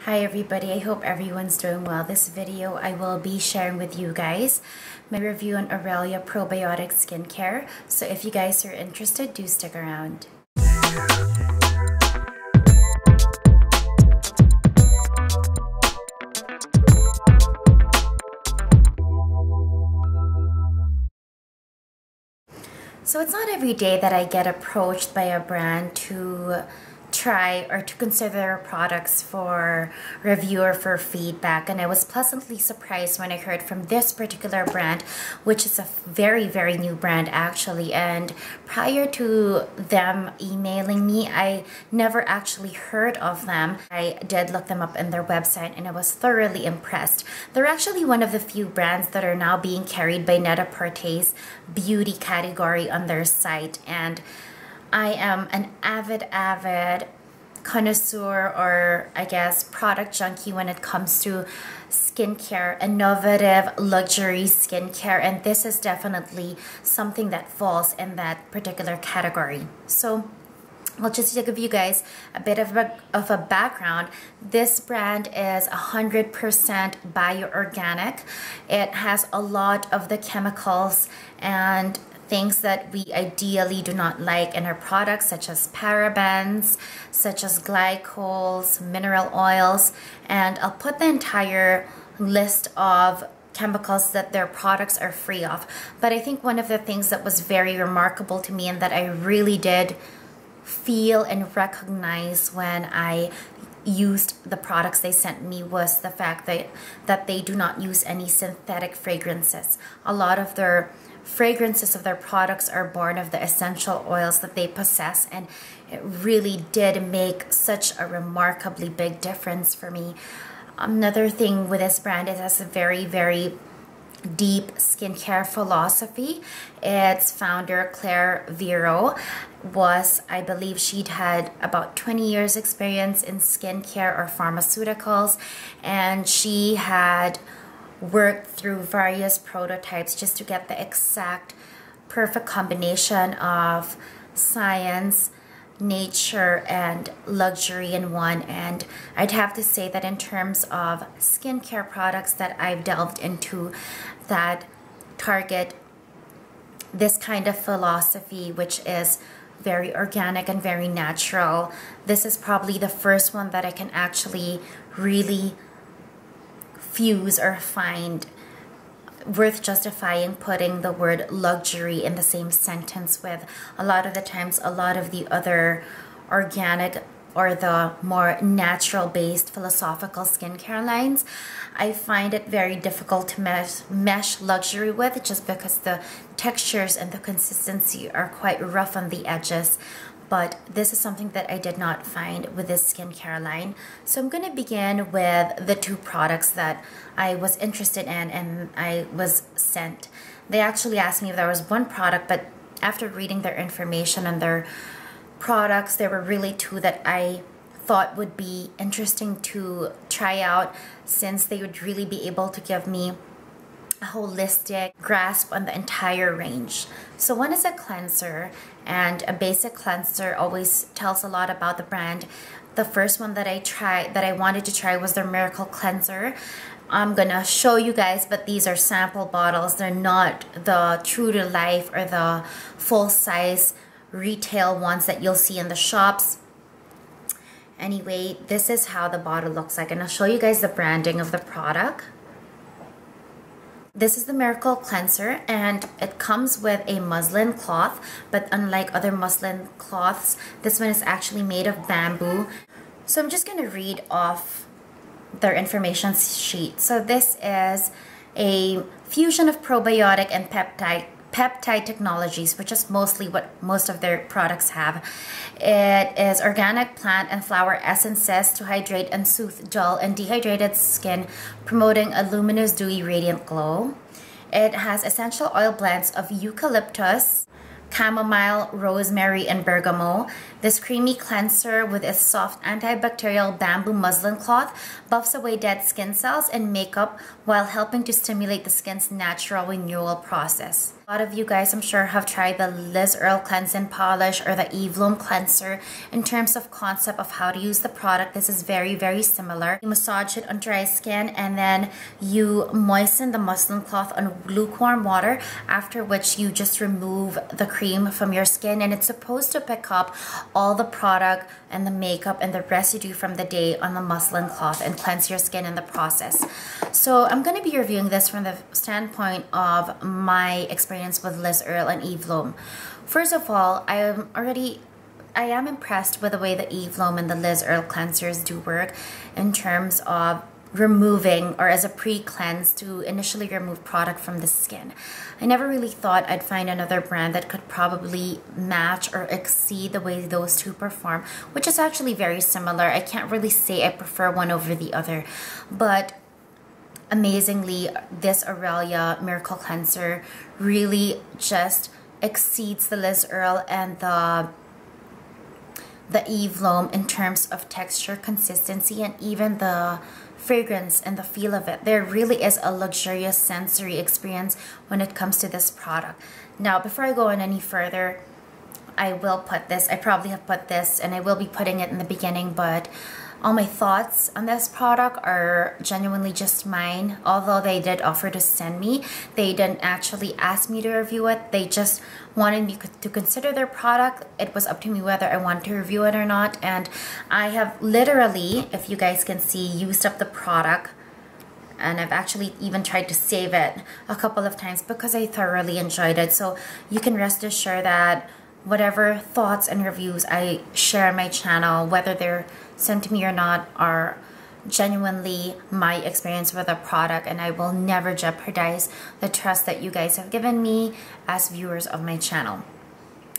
Hi everybody, I hope everyone's doing well. This video I will be sharing with you guys my review on Aurelia Probiotic skincare. So if you guys are interested, do stick around. So it's not every day that I get approached by a brand to try or to consider their products for review or for feedback, and I was pleasantly surprised when I heard from this particular brand, which is a very new brand actually. And prior to them emailing me, I never actually heard of them. I did look them up in their website and I was thoroughly impressed. They're actually one of the few brands that are now being carried by Net-a-Porter's beauty category on their site, and I am an avid connoisseur, or I guess product junkie, when it comes to skincare, innovative luxury skincare, and this is definitely something that falls in that particular category. So well, just to give you guys a bit of a background, this brand is 100% bio-organic. It has a lot of the chemicals and things that we ideally do not like in our products, such as parabens, such as glycols, mineral oils, and I'll put the entire list of chemicals that their products are free of. But I think one of the things that was very remarkable to me and that I really did feel and recognize when I used the products they sent me was the fact that they do not use any synthetic fragrances. A lot of their fragrances of their products are born of the essential oils that they possess, and it really did make such a remarkably big difference for me. Another thing with this brand is it has a very deep skincare philosophy. Its founder, Claire Vero, I believe she'd had about 20 years experience in skincare or pharmaceuticals, and she had worked through various prototypes just to get the exact perfect combination of science, nature, and luxury in one. And I'd have to say that in terms of skincare products that I've delved into that target this kind of philosophy, which is very organic and very natural, this is probably the first one that I can actually really fuse or find worth justifying putting the word luxury in the same sentence with. A lot of the times, a lot of the other organic or the more natural based philosophical skincare lines, I find it very difficult to mesh luxury with, just because the textures and the consistency are quite rough on the edges. But this is something that I did not find with this skincare line. So I'm going to begin with the two products that I was interested in and I was sent. They actually asked me if there was one product, but after reading their information and their products, there were really two that I thought would be interesting to try out, since they would really be able to give me a holistic grasp on the entire range. So one is a cleanser, and a basic cleanser always tells a lot about the brand. The first one that I wanted to try was their Miracle Cleanser. I'm gonna show you guys, but these are sample bottles. They're not the true to life or the full size retail ones that you'll see in the shops. Anyway, this is how the bottle looks like, and I'll show you guys the branding of the product. This is the Miracle Cleanser, and it comes with a muslin cloth, but unlike other muslin cloths, this one is actually made of bamboo. So I'm just going to read off their information sheet. So this is a fusion of probiotic and peptide technologies, which is mostly what most of their products have. It is organic plant and flower essences to hydrate and soothe dull and dehydrated skin, promoting a luminous, dewy, radiant glow. It has essential oil blends of eucalyptus, chamomile, rosemary, and bergamot. This creamy cleanser with its soft antibacterial bamboo muslin cloth buffs away dead skin cells and makeup while helping to stimulate the skin's natural renewal process. A lot of you guys, I'm sure, have tried the Liz Earle Cleanse and Polish or the Evlome Cleanser. In terms of concept of how to use the product, this is very, very similar. You massage it on dry skin and then you moisten the muslin cloth on lukewarm water, after which you just remove the cream from your skin, and it's supposed to pick up all the product and the makeup and the residue from the day on the muslin cloth and cleanse your skin in the process. So I'm going to be reviewing this from the standpoint of my experience with Liz Earle and Evlome. First of all, I am impressed with the way the Evlome and the Liz Earle cleansers do work in terms of removing, or as a pre-cleanse to initially remove product from the skin. I never really thought I'd find another brand that could probably match or exceed the way those two perform, which is actually very similar. I can't really say I prefer one over the other, but amazingly, this Aurelia Miracle Cleanser really just exceeds the Liz Earle and the Evlome in terms of texture, consistency, and even the fragrance and the feel of it. There really is a luxurious sensory experience when it comes to this product. Now, before I go on any further, I probably have put this, and I will be putting it in the beginning, but all my thoughts on this product are genuinely just mine. Although they did offer to send me, they didn't actually ask me to review it. They just wanted me to consider their product. It was up to me whether I want to review it or not. And I have literally, if you guys can see, used up the product. And I've actually even tried to save it a couple of times because I thoroughly enjoyed it. So you can rest assured that whatever thoughts and reviews I share on my channel, whether they're sent to me or not, are genuinely my experience with a product, and I will never jeopardize the trust that you guys have given me as viewers of my channel.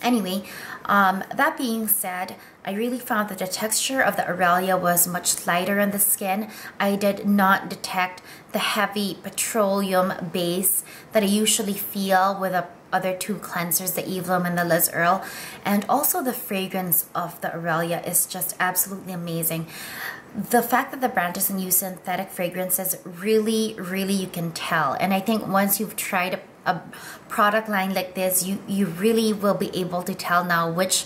Anyway, that being said, I really found that the texture of the Aurelia was much lighter on the skin. I did not detect the heavy petroleum base that I usually feel with the other two cleansers, the Evlome and the Liz Earle. And also the fragrance of the Aurelia is just absolutely amazing. The fact that the brand doesn't use synthetic fragrances, really you can tell. And I think once you've tried a product line like this, you really will be able to tell now which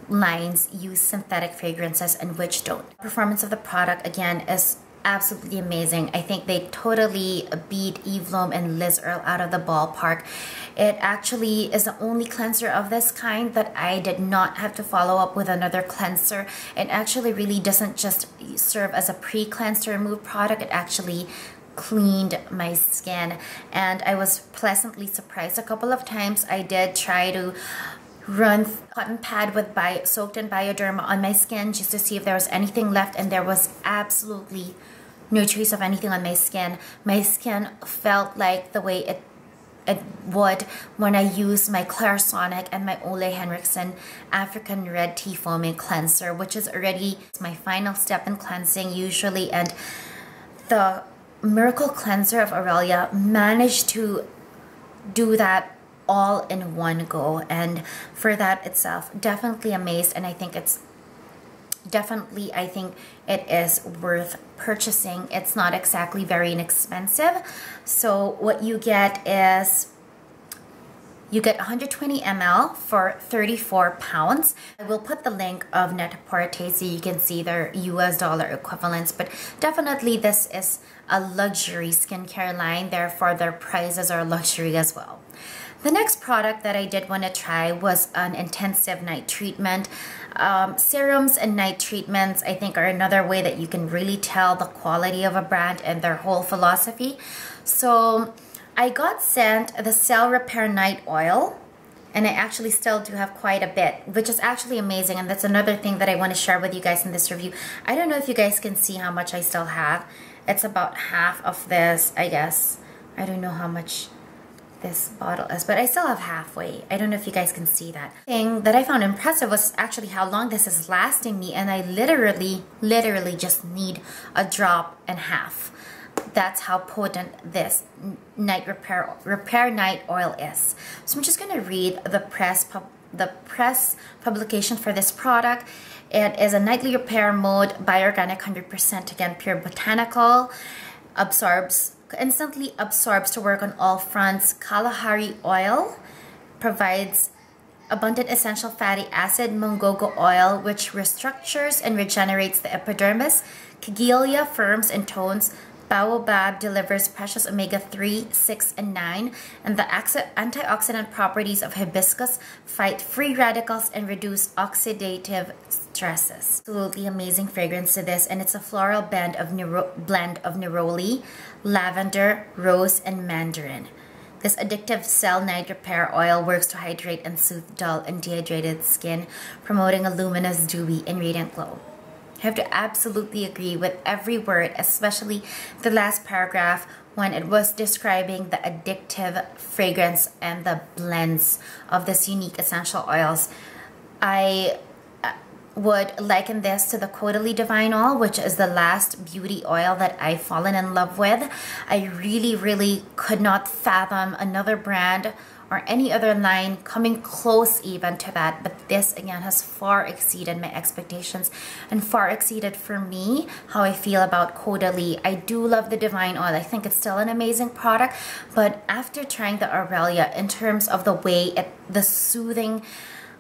lines use synthetic fragrances and which don't. Performance of the product, again, is absolutely amazing. I think they totally beat Evlome and Liz Earle out of the ballpark. It actually is the only cleanser of this kind that I did not have to follow up with another cleanser. It actually really doesn't just serve as a pre-cleanse to remove product. It actually cleaned my skin, and I was pleasantly surprised. A couple of times I did try to run cotton pad with soaked in Bioderma on my skin just to see if there was anything left, and there was absolutely no trace of anything on my skin. My skin felt like the way it would when I used my Clarisonic and my Ole Henriksen African Red Tea Foaming Cleanser, which is already my final step in cleansing usually. And the Miracle Cleanser of Aurelia managed to do that all in one go, and for that itself, definitely amazed. And I think it is worth purchasing. It's not exactly very inexpensive. So what you get is you get 120 ml for 34 pounds. I will put the link of Net-a-Porter so you can see their US dollar equivalents, but definitely this is a luxury skincare line, therefore their prices are luxury as well. The next product that I did want to try was an intensive night treatment. Serums and night treatments, I think, are another way that you can really tell the quality of a brand and their whole philosophy. So I got sent the Cell Repair Night Oil, and I actually still do have quite a bit, which is actually amazing. And that's another thing that I want to share with you guys in this review. I don't know if you guys can see how much I still have. It's about half of this, I guess. I don't know how much this bottle is, but I still have halfway. I don't know if you guys can see that. The thing that I found impressive was actually how long this is lasting me, and I literally just need a drop and a half. That's how potent this night repair night oil is. So I'm just going to read the press publication for this product. It is a nightly repair mode, bioorganic, 100% again pure botanical, absorbs instantly absorbs to work on all fronts. Kalahari oil provides abundant essential fatty acid. Mongogo oil, which restructures and regenerates the epidermis. Cagelia firms and tones. Baobab delivers precious omega-3, 6, and 9. And the antioxidant properties of hibiscus fight free radicals and reduce oxidative stresses. Absolutely amazing fragrance to this, and it's a floral blend of neroli, lavender, rose, and mandarin. This addictive cell night repair oil works to hydrate and soothe dull and dehydrated skin, promoting a luminous, dewy, and radiant glow. I have to absolutely agree with every word, especially the last paragraph when it was describing the addictive fragrance and the blends of this unique essential oils. I would liken this to the Caudalie Divine Oil, which is the last beauty oil that I've fallen in love with. I really could not fathom another brand or any other line coming close even to that, but this again has far exceeded my expectations and far exceeded for me how I feel about Caudalie. I do love the Divine Oil. I think it's still an amazing product, but after trying the Aurelia, in terms of the way the soothing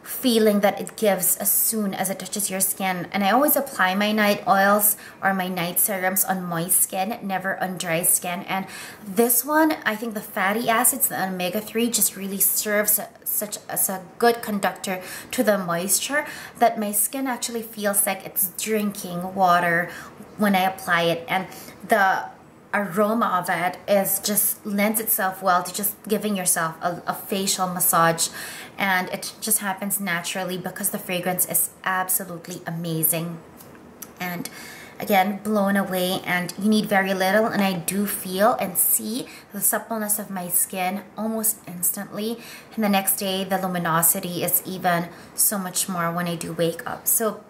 feeling that it gives as soon as it touches your skin. And I always apply my night oils or my night serums on moist skin, never on dry skin. And this one, I think the fatty acids, the omega-3, just really serves as a good conductor to the moisture that my skin actually feels like it's drinking water when I apply it. And the aroma of it just lends itself well to just giving yourself a facial massage, and it just happens naturally because the fragrance is absolutely amazing. And again, blown away, and you need very little, and I do feel and see the suppleness of my skin almost instantly, and the next day the luminosity is even so much more when I do wake up. So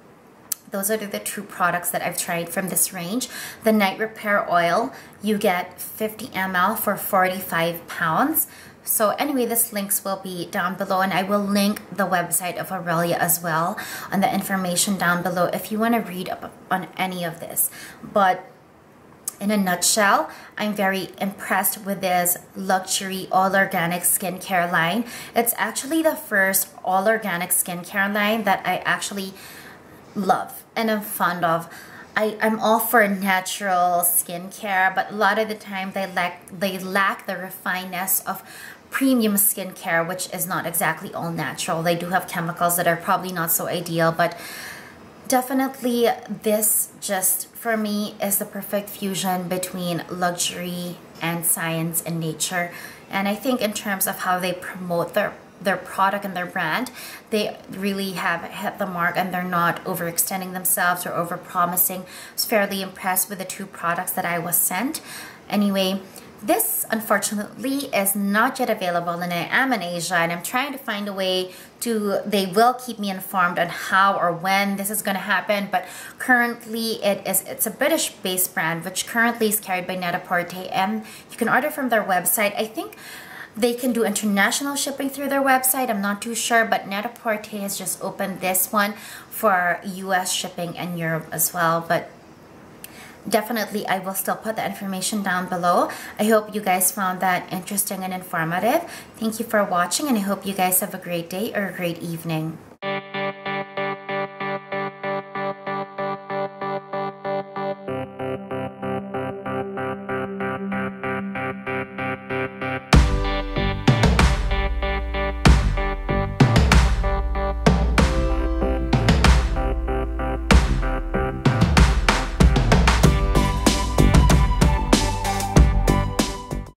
those are the two products that I've tried from this range. The Night Repair Oil, you get 50 ml for 45 pounds. So anyway, this links will be down below, and I will link the website of Aurelia as well on the information down below if you want to read up on any of this. But in a nutshell, I'm very impressed with this luxury all-organic skincare line. It's actually the first all-organic skincare line that I actually love and I'm fond of. I'm all for natural skincare, but a lot of the time they lack the refinedness of premium skincare, which is not exactly all natural. They do have chemicals that are probably not so ideal, but definitely this just for me is the perfect fusion between luxury and science and nature. And I think in terms of how they promote their product and their brand, they really have hit the mark, and they're not overextending themselves or over-promising. I was fairly impressed with the two products that I was sent. Anyway, this unfortunately is not yet available, and I am in Asia, and I'm trying to find a way they will keep me informed on how or when this is going to happen, but currently it's a British-based brand, which currently is carried by Net-a-Porter, and you can order from their website. I think they can do international shipping through their website. I'm not too sure, but Net-a-Porter has just opened this one for US shipping and Europe as well. But definitely, I will still put the information down below. I hope you guys found that interesting and informative. Thank you for watching, and I hope you guys have a great day or a great evening.